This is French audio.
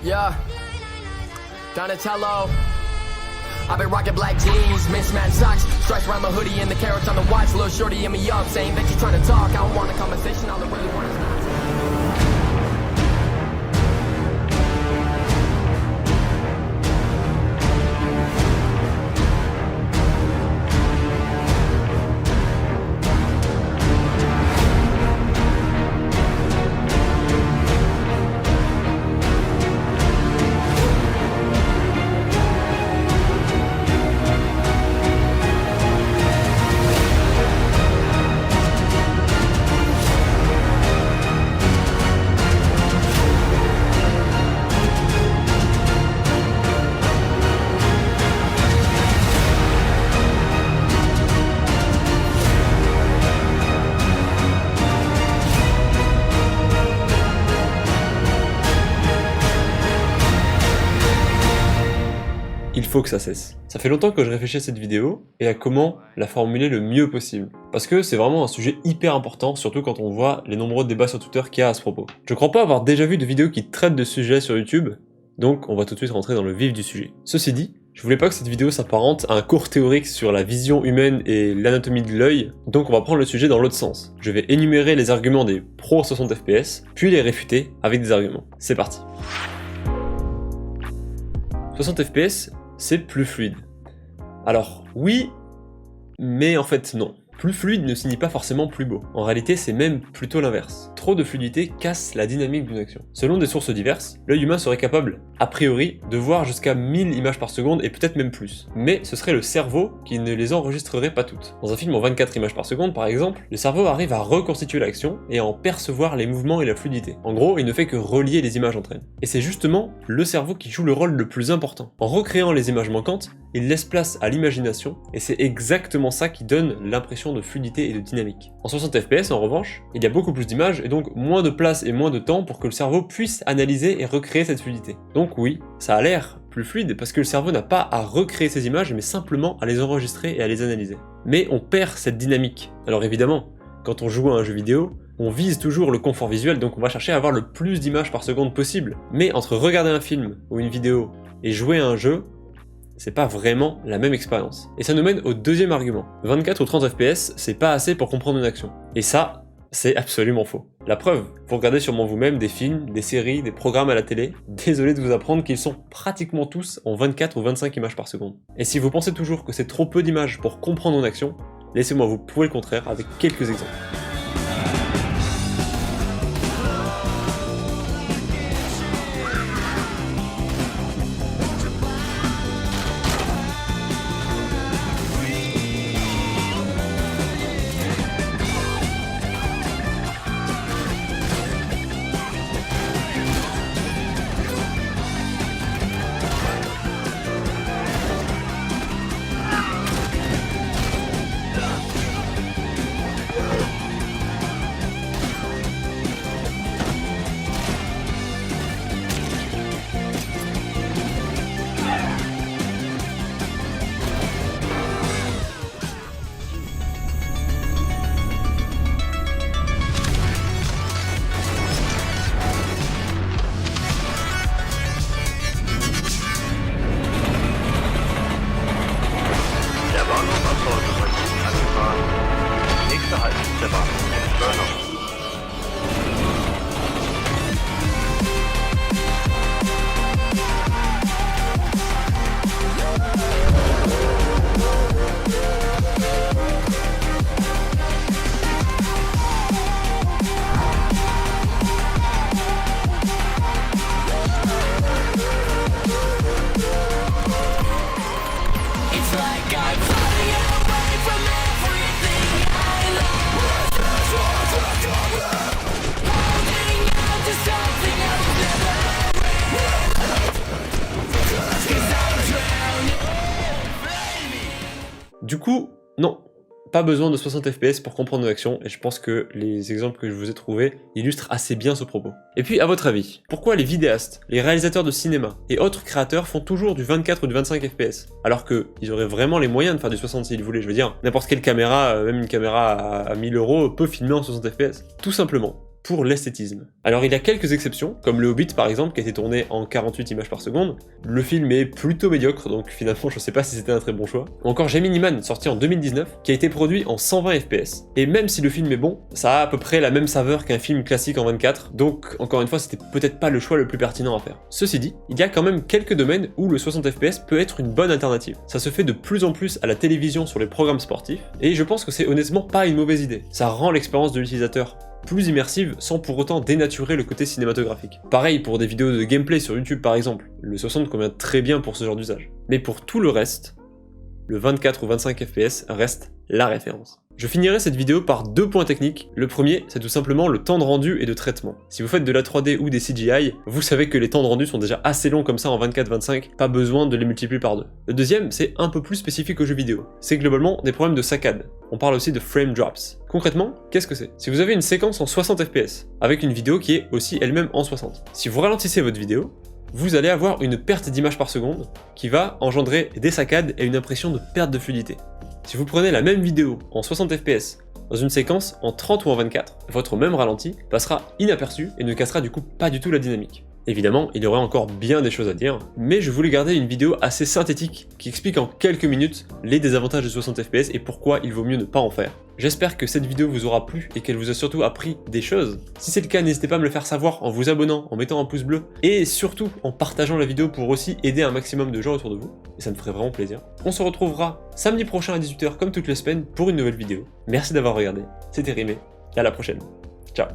Yeah, Donatello. I've been rocking black jeans, mismatched socks, stripes around my hoodie and the carrots on the watch. Little shorty hit me up saying that you're trying to talk. I don't want a conversation, all I really want is not. Il faut que ça cesse. Ça fait longtemps que je réfléchis à cette vidéo et à comment la formuler le mieux possible. Parce que c'est vraiment un sujet hyper important, surtout quand on voit les nombreux débats sur Twitter qu'il y a à ce propos. Je crois pas avoir déjà vu de vidéo qui traite de ce sujet sur YouTube, donc on va tout de suite rentrer dans le vif du sujet. Ceci dit, je voulais pas que cette vidéo s'apparente à un cours théorique sur la vision humaine et l'anatomie de l'œil, donc on va prendre le sujet dans l'autre sens. Je vais énumérer les arguments des pro 60 fps, puis les réfuter avec des arguments. C'est parti. 60 fps, c'est plus fluide. Alors, oui, mais en fait non. Plus fluide ne signifie pas forcément plus beau. En réalité, c'est même plutôt l'inverse. Trop de fluidité casse la dynamique d'une action. Selon des sources diverses, l'œil humain serait capable, a priori, de voir jusqu'à 1000 images par seconde et peut-être même plus. Mais ce serait le cerveau qui ne les enregistrerait pas toutes. Dans un film en 24 images par seconde, par exemple, le cerveau arrive à reconstituer l'action et à en percevoir les mouvements et la fluidité. En gros, il ne fait que relier les images entre elles. Et c'est justement le cerveau qui joue le rôle le plus important. En recréant les images manquantes, il laisse place à l'imagination, et c'est exactement ça qui donne l'impression de fluidité et de dynamique. En 60 fps, en revanche, il y a beaucoup plus d'images, et donc moins de place et moins de temps pour que le cerveau puisse analyser et recréer cette fluidité. Donc oui, ça a l'air plus fluide, parce que le cerveau n'a pas à recréer ces images, mais simplement à les enregistrer et à les analyser. Mais on perd cette dynamique. Alors évidemment, quand on joue à un jeu vidéo, on vise toujours le confort visuel, donc on va chercher à avoir le plus d'images par seconde possible. Mais entre regarder un film ou une vidéo et jouer à un jeu, c'est pas vraiment la même expérience. Et ça nous mène au deuxième argument. 24 ou 30 fps, c'est pas assez pour comprendre une action. Et ça, c'est absolument faux. La preuve, vous regardez sûrement vous-même des films, des séries, des programmes à la télé, désolé de vous apprendre qu'ils sont pratiquement tous en 24 ou 25 images par seconde. Et si vous pensez toujours que c'est trop peu d'images pour comprendre une action, laissez-moi vous prouver le contraire avec quelques exemples. Du coup, non, pas besoin de 60 fps pour comprendre une action, et je pense que les exemples que je vous ai trouvés illustrent assez bien ce propos. Et puis, à votre avis, pourquoi les vidéastes, les réalisateurs de cinéma et autres créateurs font toujours du 24 ou du 25 fps, alors qu'ils auraient vraiment les moyens de faire du 60 s'ils voulaient, je veux dire, n'importe quelle caméra, même une caméra à 1000 € peut filmer en 60 fps. Tout simplement pour l'esthétisme. Alors il y a quelques exceptions, comme le Hobbit par exemple, qui a été tourné en 48 images par seconde. Le film est plutôt médiocre, donc finalement je sais pas si c'était un très bon choix. Ou encore Gemini Man, sorti en 2019, qui a été produit en 120 fps. Et même si le film est bon, ça a à peu près la même saveur qu'un film classique en 24, donc encore une fois c'était peut-être pas le choix le plus pertinent à faire. Ceci dit, il y a quand même quelques domaines où le 60 fps peut être une bonne alternative. Ça se fait de plus en plus à la télévision sur les programmes sportifs, et je pense que c'est honnêtement pas une mauvaise idée. Ça rend l'expérience de l'utilisateur plus immersive sans pour autant dénaturer le côté cinématographique. Pareil pour des vidéos de gameplay sur YouTube par exemple, le 60 convient très bien pour ce genre d'usage. Mais pour tout le reste, le 24 ou 25 fps reste la référence. Je finirai cette vidéo par 2 points techniques. Le premier, c'est tout simplement le temps de rendu et de traitement. Si vous faites de la 3D ou des CGI, vous savez que les temps de rendu sont déjà assez longs comme ça en 24-25, pas besoin de les multiplier par 2. Le deuxième, c'est un peu plus spécifique aux jeux vidéo. C'est globalement des problèmes de saccade. On parle aussi de frame drops. Concrètement, qu'est-ce que c'est? Si vous avez une séquence en 60 fps, avec une vidéo qui est aussi elle-même en 60, si vous ralentissez votre vidéo, vous allez avoir une perte d'images par seconde qui va engendrer des saccades et une impression de perte de fluidité. Si vous prenez la même vidéo en 60 fps dans une séquence en 30 ou en 24, votre même ralenti passera inaperçu et ne cassera du coup pas du tout la dynamique. Évidemment, il y aurait encore bien des choses à dire, mais je voulais garder une vidéo assez synthétique qui explique en quelques minutes les désavantages de 60 fps et pourquoi il vaut mieux ne pas en faire. J'espère que cette vidéo vous aura plu et qu'elle vous a surtout appris des choses. Si c'est le cas, n'hésitez pas à me le faire savoir en vous abonnant, en mettant un pouce bleu et surtout en partageant la vidéo pour aussi aider un maximum de gens autour de vous. Et ça me ferait vraiment plaisir. On se retrouvera samedi prochain à 18 h comme toutes les semaines pour une nouvelle vidéo. Merci d'avoir regardé, c'était Rimé et à la prochaine. Ciao.